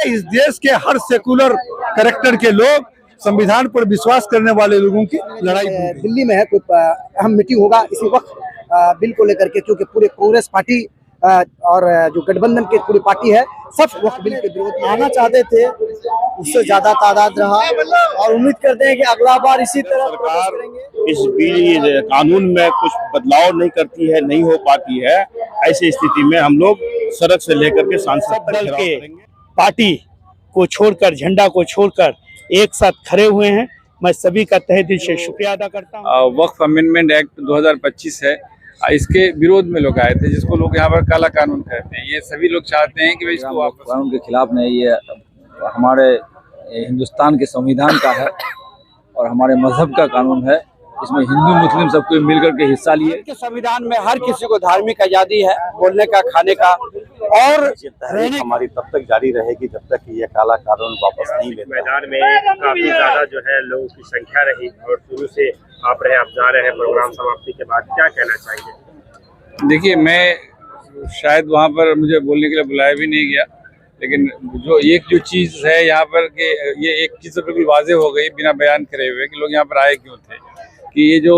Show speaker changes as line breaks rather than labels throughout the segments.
इस देश के हर सेकुलर कैरेक्टर के लोग, संविधान पर विश्वास करने वाले लोगों की लड़ाई
दिल्ली में है, कोई अहम मीटिंग होगा इसी वक्त बिल को लेकर के, क्योंकि पूरे कांग्रेस पार्टी और जो गठबंधन की पूरी पार्टी है सब वक्त बिल के विरोध में आना चाहते थे। उससे ज्यादा तादाद रहा और उम्मीद करते हैं कि अगला बार इसी तरह
सरकार इस बिल कानून में कुछ बदलाव नहीं करती है, नहीं हो पाती है। ऐसी स्थिति में हम लोग सड़क से लेकर के सांसद दल के पार्टी को छोड़कर, झंडा को छोड़कर एक साथ खड़े हुए हैं। मैं सभी का तहे दिल से शुक्रिया अदा करता हूँ।
वक्फ अमेंडमेंट एक्ट 2025 है, इसके विरोध में लोग आए थे, जिसको लोग यहाँ पर काला कानून कहते हैं। ये सभी लोग चाहते हैं कि भाई इसको वापस,
कानून के खिलाफ नहीं, ये हमारे हिंदुस्तान के संविधान का है और हमारे मजहब का कानून है। इसमें हिंदू मुस्लिम सबको मिलकर के हिस्सा लिए।
संविधान में हर किसी को धार्मिक आजादी है, बोलने का, खाने का, और
हमारी तब तक जारी रहेगी जब तक ये काला कानून वापस नहीं लेता। मैदान में काफी ज्यादा जो है लोगों की संख्या रही और शुरू से आप जा रहे हैं प्रोग्राम समाप्ति के बाद, क्या कहना चाहिए?
देखिए, मैं शायद वहाँ पर मुझे बोलने के लिए बुलाया भी नहीं गया, लेकिन जो चीज़ है यहाँ पर कि ये एक चीज़ बिल्कुल वाजे हो गई बिना बयान करे हुए कि लोग यहाँ पर आए क्यों थे, कि ये जो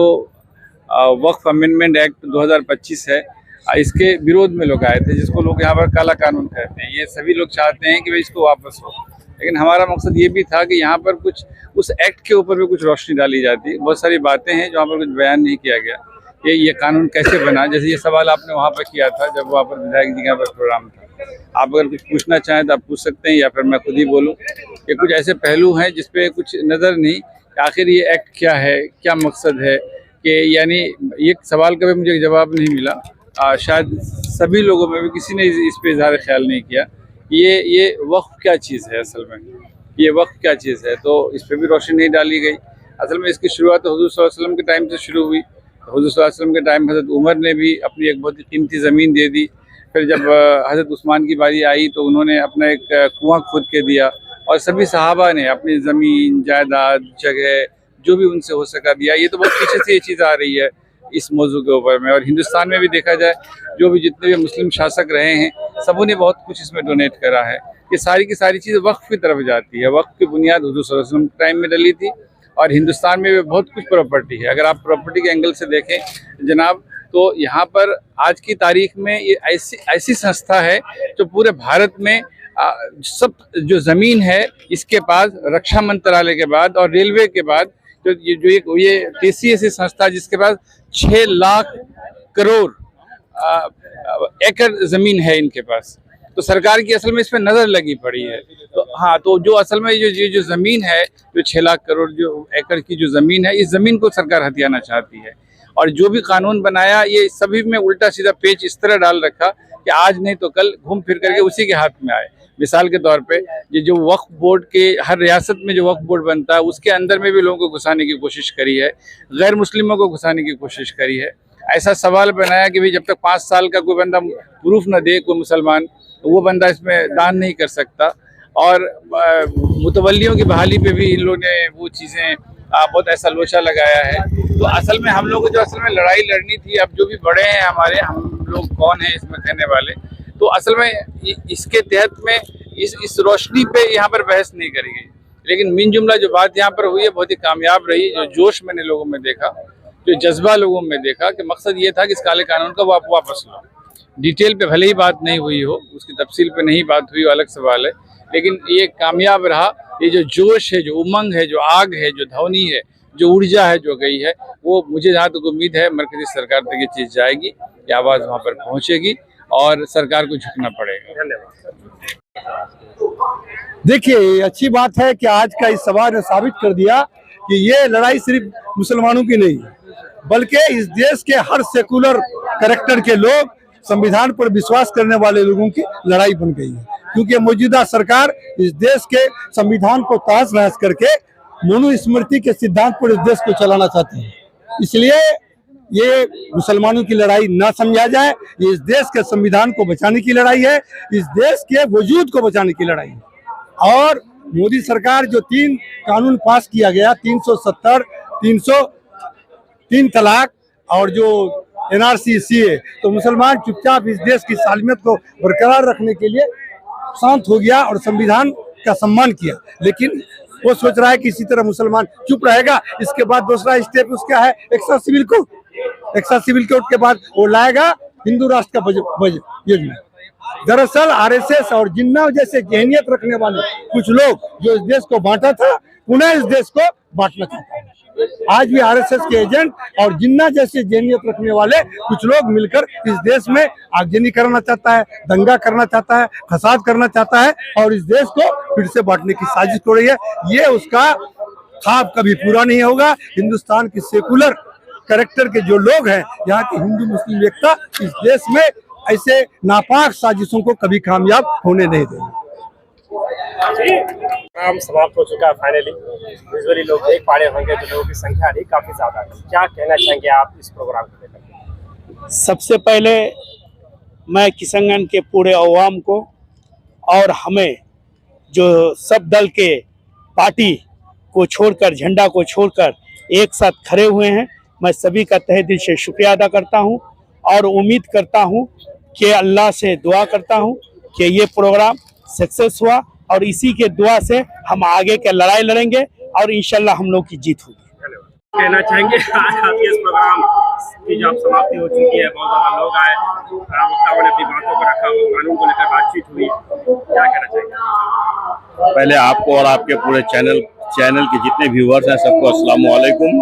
वक्फ अमेंडमेंट एक्ट 2025 है, इसके विरोध में लोग आए थे, जिसको लोग यहाँ पर काला कानून कहते हैं। ये सभी लोग चाहते हैं कि भाई इसको वापस हो, लेकिन हमारा मकसद ये भी था कि यहाँ पर कुछ उस एक्ट के ऊपर भी कुछ रोशनी डाली जाती। बहुत सारी बातें हैं जो वहाँ पर कुछ बयान नहीं किया गया कि ये कानून कैसे बना। जैसे ये सवाल आपने वहाँ पर किया था जब वहाँ पर विधायक जी का प्रोग्राम था। आप अगर कुछ पूछना चाहें तो आप पूछ सकते हैं, या फिर मैं खुद ही बोलूँ कि कुछ ऐसे पहलू हैं जिसपे कुछ नज़र नहीं कि आखिर ये एक्ट क्या है, क्या मकसद है, कि यानी ये सवाल का भी मुझे जवाब नहीं मिला। शायद सभी लोगों में भी किसी ने इस पे इज़हार ख्याल नहीं किया ये वक्फ क्या चीज़ है, असल में ये वक्फ क्या चीज़ है, तो इस पर भी रोशनी नहीं डाली गई। असल में इसकी शुरुआत तो हुज़ूर सल्लल्लाहु अलैहि वसल्लम के टाइम से शुरू हुई। हुज़ूर सल्लल्लाहु अलैहि वसल्लम के टाइम हज़रत उमर ने भी अपनी एक बहुत ही कीमती ज़मीन दे दी। फिर जब हज़रत उस्मान की बारी आई तो उन्होंने अपना एक कुआं खोद के दिया, और सभी सहाबा ने अपनी ज़मीन, जायदाद, जगह जो भी उनसे हो सका दिया। ये तो बहुत पीछे से ये चीज़ आ रही है इस मौजू के ऊपर में। और हिंदुस्तान में भी देखा जाए, जो भी जितने भी मुस्लिम शासक रहे हैं, सबों ने बहुत कुछ इसमें डोनेट करा है। ये सारी की सारी चीज़ वक्फ की तरफ जाती है। वक्फ की बुनियाद हुज़ूर सल्लल्लाहु अलैहि वसल्लम के टाइम में डली थी, और हिंदुस्तान में भी बहुत कुछ प्रॉपर्टी है। अगर आप प्रॉपर्टी के एंगल से देखें जनाब, तो यहाँ पर आज की तारीख में ये ऐसी संस्था है जो पूरे भारत में सब जो ज़मीन है इसके पास, रक्षा मंत्रालय के बाद और रेलवे के बाद, ये तीसरी ऐसी संस्था जिसके पास 6 लाख करोड़ एकड़ ज़मीन है इनके पास। तो सरकार की असल में इस पर नज़र लगी पड़ी है। तो हाँ, तो जो असल में जो ज़मीन है, जो 6 लाख करोड़ जो एकड़ की जो ज़मीन है, इस ज़मीन को सरकार हथियाना चाहती है। और जो भी कानून बनाया, ये सभी में उल्टा सीधा पेच इस तरह डाल रखा कि आज नहीं तो कल घूम फिर करके उसी के हाथ में आए। मिसाल के तौर पे ये जो वक्फ बोर्ड के, हर रियासत में जो वक्फ बोर्ड बनता है उसके अंदर में भी लोगों को घुसाने की कोशिश करी है, गैर मुस्लिमों को घुसाने की कोशिश करी है। ऐसा सवाल बनाया कि भाई जब तक 5 साल का कोई बंदा प्रूफ न दे, कोई मुसलमान, तो वो बंदा इसमें दान नहीं कर सकता। और मुतवल्लियों की बहाली पे भी इन लोगों ने वो चीज़ें बहुत ऐसा लोचा लगाया है। तो असल में हम लोग को जो असल में लड़ाई लड़नी थी, अब जो भी बड़े हैं हमारे, हम लोग कौन हैं इसमें कहने वाले, तो असल में इसके तहत में इस रोशनी पे यहाँ पर बहस नहीं करी गई। लेकिन मिन जुमला जो बात यहाँ पर हुई है बहुत ही कामयाब रही। जो जोश मैंने लोगों में देखा, जो जज्बा लोगों में देखा, कि मकसद ये था कि इस काले कानून का वापस लो। डिटेल पे भले ही बात नहीं हुई हो, उसकी तफसील पे नहीं बात हुई, अलग सवाल है, लेकिन ये कामयाब रहा। ये जो जोश है, जो उमंग है, जो आग है, जो ध्वनि है, जो ऊर्जा है जो गई है, वो मुझे जहाँ तक उम्मीद है मरकजी सरकार तक ये चीज़ जाएगी, ये आवाज़ वहाँ पर पहुँचेगी और सरकार को झुकना पड़ेगा। धन्यवाद।
देखिए, अच्छी बात है कि आज का इस सभा ने साबित कर दिया कि ये लड़ाई सिर्फ मुसलमानों की नहीं, बल्कि इस देश के हर सेकुलर कैरेक्टर के लोग, संविधान पर विश्वास करने वाले लोगों की लड़ाई बन गई है। क्योंकि मौजूदा सरकार इस देश के संविधान को तहस नहस करके मनुस्मृति के सिद्धांत पर इस देश को चलाना चाहती है। इसलिए ये मुसलमानों की लड़ाई ना समझा जाए, ये इस देश के संविधान को बचाने की लड़ाई है, इस देश के वजूद को बचाने की लड़ाई है। और मोदी सरकार जो 3 कानून पास किया गया, 370, 303 तलाक और जो NRC CA, तो मुसलमान चुपचाप इस देश की सालमियत को बरकरार रखने के लिए शांत हो गया और संविधान का सम्मान किया। लेकिन वो सोच रहा है कि इसी तरह मुसलमान चुप रहेगा। इसके बाद दूसरा स्टेप उसका है extra civil code. Extra civil code के बाद वो लाएगा हिंदू राष्ट्र का बजट योजना। दरअसल आरएसएस और जिन्ना जैसे जहनियत रखने वाले कुछ लोग जो इस देश को बांटा था, पुनः इस देश को बांटना चाहता है। आज भी आरएसएस के एजेंट और जिन्ना जैसे जहनियत रखने वाले कुछ लोग मिलकर इस देश में आगजनी करना चाहता है, दंगा करना चाहता है, फसाद करना चाहता है और इस देश को फिर से बांटने की साजिश हो रही है। ये उसका ख्वाब कभी पूरा नहीं होगा। हिंदुस्तान के सेकुलर कैरेक्टर के जो लोग हैं, यहाँ की हिंदू मुस्लिम एकता इस देश में ऐसे नापाक साजिशों को कभी कामयाब होने नहीं देंगे।
प्रोग्राम समाप्त हो चुका है फाइनली। विजुअली लोग देख पा रहे होंगे तो लोगों की संख्या नहीं काफी ज्यादा है। क्या कहना चाहेंगे आप इस प्रोग्राम को लेकर?
सबसे पहले मैं किशनगंज के पूरे अवाम को और हमें जो सब दल के पार्टी को छोड़कर, झंडा को छोड़कर एक साथ खड़े हुए हैं, मैं सभी का तहे दिल से शुक्रिया अदा करता हूं और उम्मीद करता हूं कि अल्लाह से दुआ करता हूं कि ये प्रोग्राम सक्सेस हुआ और इसी के दुआ से हम आगे के लड़ाई लड़ेंगे और इंशाल्लाह हम लोग की जीत होगी।
कहना चाहेंगे आज आपके इस प्रोग्राम की जो समाप्ति हो चुकी है, बहुत ज्यादा लोग आए, वक्ताओं ने अपनी बातों को रखा, कानून को लेकर बातचीत हुई, क्या कहना चाहेंगे?
पहले आपको और आपके पूरे चैनल के जितने व्यूअर्स हैं सबको अस्सलाम वालेकुम।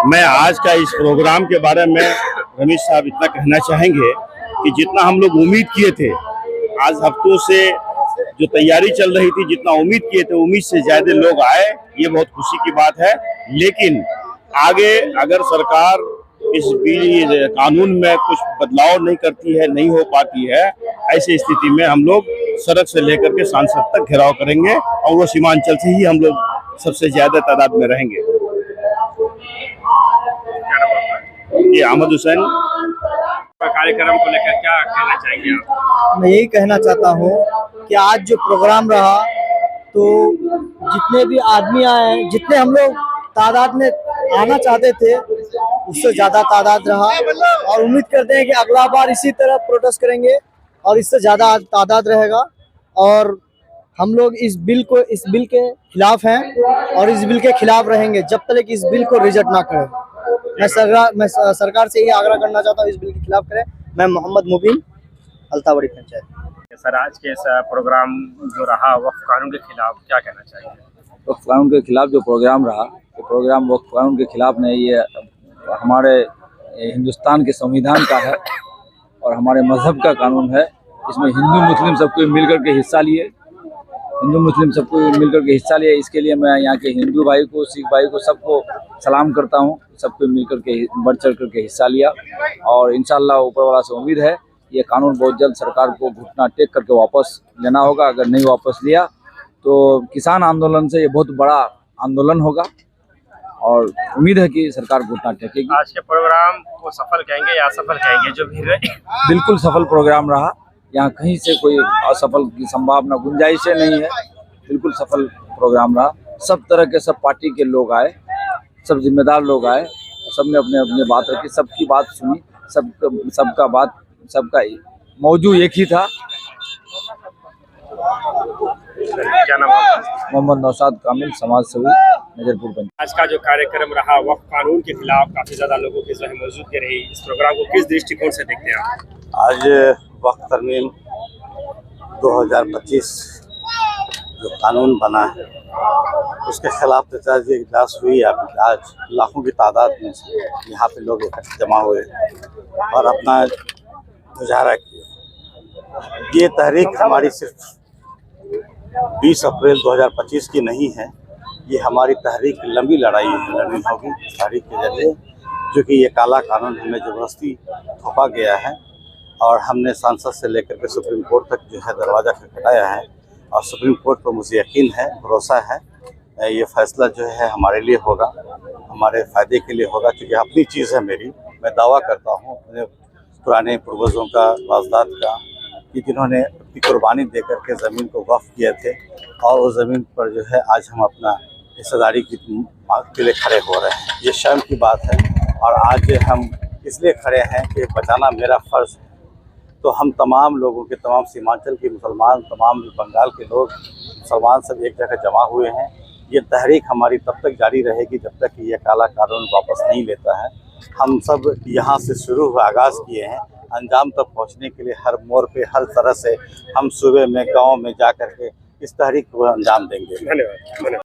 मैं आज का इस प्रोग्राम के बारे में रमेश साहब इतना कहना चाहेंगे कि जितना हम लोग उम्मीद किए थे, आज हफ्तों से जो तैयारी चल रही थी, जितना उम्मीद किए थे उम्मीद से ज्यादा लोग आए, ये बहुत खुशी की बात है। लेकिन आगे अगर सरकार इस कानून में कुछ बदलाव नहीं करती है, नहीं हो पाती है, ऐसी स्थिति में हम लोग सड़क से लेकर के संसद तक घेराव करेंगे और वो सीमांचल से ही हम लोग सबसे ज्यादा तादाद में रहेंगे। ये अहमद हुसैन।
कार्यक्रम को लेकर क्या कहना चाहेंगे आप?
मैं यही कहना चाहता हूँ कि आज जो प्रोग्राम रहा तो जितने भी आदमी आए, जितने हम लोग तादाद में आना चाहते थे उससे ज़्यादा तादाद रहा और उम्मीद करते हैं कि अगला बार इसी तरह प्रोटेस्ट करेंगे और इससे ज़्यादा तादाद रहेगा। और हम लोग इस बिल के खिलाफ हैं और इस बिल के खिलाफ रहेंगे जब तक इस बिल को रिजेक्ट ना करें। मैं सरकार से ये आग्रह करना चाहता हूँ इस बिल के खिलाफ करें। मैं मोहम्मद मुबीन, अल्ताबड़ी पंचायत।
सर, आज के इस प्रोग्राम जो रहा वक्फ कानून के खिलाफ, क्या कहना चाहिए?
वक्फ कानून के खिलाफ जो प्रोग्राम रहा, ये प्रोग्राम वक्फ कानून के खिलाफ नहीं, ये हमारे हिंदुस्तान के संविधान का है और हमारे मजहब का कानून है। इसमें हिंदू मुस्लिम सबको मिलकर के हिस्सा लिए, इसके लिए मैं यहाँ के हिंदू भाई को, सिख भाई को, सबको सलाम करता हूँ। सबको मिलकर के बढ़ चढ़ करके हिस्सा लिया और इंशाल्लाह ऊपर वाला से उम्मीद है ये कानून बहुत जल्द सरकार को घुटना टेक करके वापस लेना होगा। अगर नहीं वापस लिया तो किसान आंदोलन से ये बहुत बड़ा आंदोलन होगा और उम्मीद है कि सरकार घुटना टेकेगी।
आज के प्रोग्राम को सफल कहेंगे या असफल कहेंगे? जो भी
बिल्कुल सफल प्रोग्राम रहा, यहाँ कहीं से कोई असफल की संभावना, गुंजाइश नहीं है। बिल्कुल सफल प्रोग्राम रहा। सब तरह के, सब पार्टी के लोग आए, सब जिम्मेदार लोग आए, सबने अपने अपने बात रखी, सबकी बात सुनी, सबका मौजू एक ही था।
क्या नाम है?
मोहम्मद नौशाद कामिल, समाज सेवी, नजरपुर पंचायत।
आज का जो कार्यक्रम रहा वक्फ कानून के खिलाफ, काफी ज्यादा लोगों की जो है मौजूदगी रही। इस प्रोग्राम को किस दृष्टिकोण से देखते हैं आप?
आज वक्फ तरमीम 2025 जो कानून बना है उसके खिलाफ जो इजलास हुई है, आज लाखों की तादाद में यहाँ पे लोग जमा हुए और अपना मुजाहरा किया। ये तहरीक हमारी सिर्फ 20 अप्रैल 2025 की नहीं है, ये हमारी तहरीक लंबी लड़नी होगी। तहरीक के जरिए जो कि ये काला कानून हमें ज़बरदस्ती थोपा गया है और हमने संसद से लेकर के सुप्रीम कोर्ट तक जो है दरवाज़ा खटखटाया है और सुप्रीम कोर्ट पर मुझे यकीन है, भरोसा है, ये फैसला जो है हमारे लिए होगा, हमारे फ़ायदे के लिए होगा। क्योंकि अपनी चीज़ है मेरी, मैं दावा करता हूँ अपने पुराने पूर्वजों का, वाजदाद का, कि जिन्होंने अपनी कुर्बानी दे करके ज़मीन को वक्फ किए थे और उस ज़मीन पर जो है आज हम अपना हिस्सेदारी की मांग के लिए खड़े हो रहे हैं। ये शर्म की बात है और आज हम इसलिए खड़े हैं कि बचाना मेरा फ़र्ज़ है। तो हम तमाम लोगों के, तमाम सीमांचल के मुसलमान, तमाम बंगाल के लोग मुसलमान सब एक जगह जमा हुए हैं। ये तहरीक हमारी तब तक जारी रहेगी जब तक कि ये काला कानून वापस नहीं लेता है। हम सब यहाँ से शुरू आगाज़ किए हैं, अंजाम तक पहुँचने के लिए हर मोड़ पे, हर तरह से हम सुबह में, गाँव में जा कर के इस तहरीक को अंजाम देंगे।
धन्यवाद।